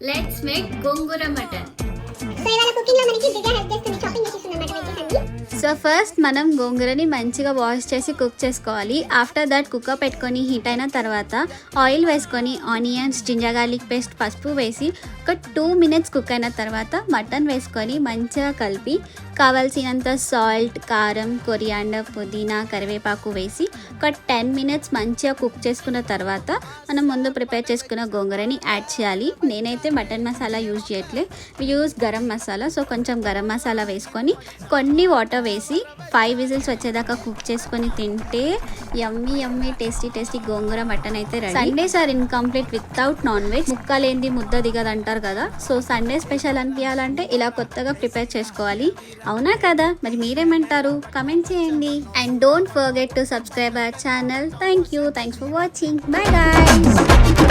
Let's make gongura mutton. So ఇవాళ cooking లో మనకి దివ్య హెల్ప్ చేస్తుంది, చాపింగ్ చేస్తుంది అన్నమాట వెజ్జెస్ అన్ని. సో ఫస్ట్ మనం గోంగూరని మంచిగా వాష్ చేసి కుక్ చేసుకోవాలి. ఆఫ్టర్ దట్ కుక్కర్ పెట్టుకొని హీట్ అయిన తర్వాత ఆయిల్ వేసుకొని ఆనియన్స్, జింజర్ గార్లిక్ పేస్ట్, పసుపు వేసి ఒక 2 minutes కుక్ అయిన తర్వాత మటన్ వేసుకొని మంచిగా కలిపి కావాల్సినంత సాల్ట్, కారం, కొరియాండర్, పుదీనా, కరివేపాకు వేసి ఒక 10 minutes మంచిగా కుక్ చేసుకున్న తర్వాత మనం ముందు ప్రిపేర్ చేసుకున్న గోంగూరని యాడ్ చేయాలి. నేనైతే మటన్ మసాలా యూజ్ చేయట్లే, యూజ్ గరం మసాలా. సో కొంచెం గరం మసాలా వేసుకొని కొన్ని వాటర్ వేసి 5 whistles వచ్చేదాకా కుక్ చేసుకొని తింటే yummy yummy tasty gongura mutton అయితే ready. Sundays are incomplete without non veg. ముక్కలేంది ముద్ద దిగదు అంటారు కదా. సో సండే స్పెషల్ అనిపించాలంటే ఇలా కొత్తగా ప్రిపేర్ చేసుకోవాలి. అవునా కదా? మరి మీరేమంటారు? కమెంట్ చేయండి. And don't forget to subscribe our channel. Thanks for watching. Bye guys.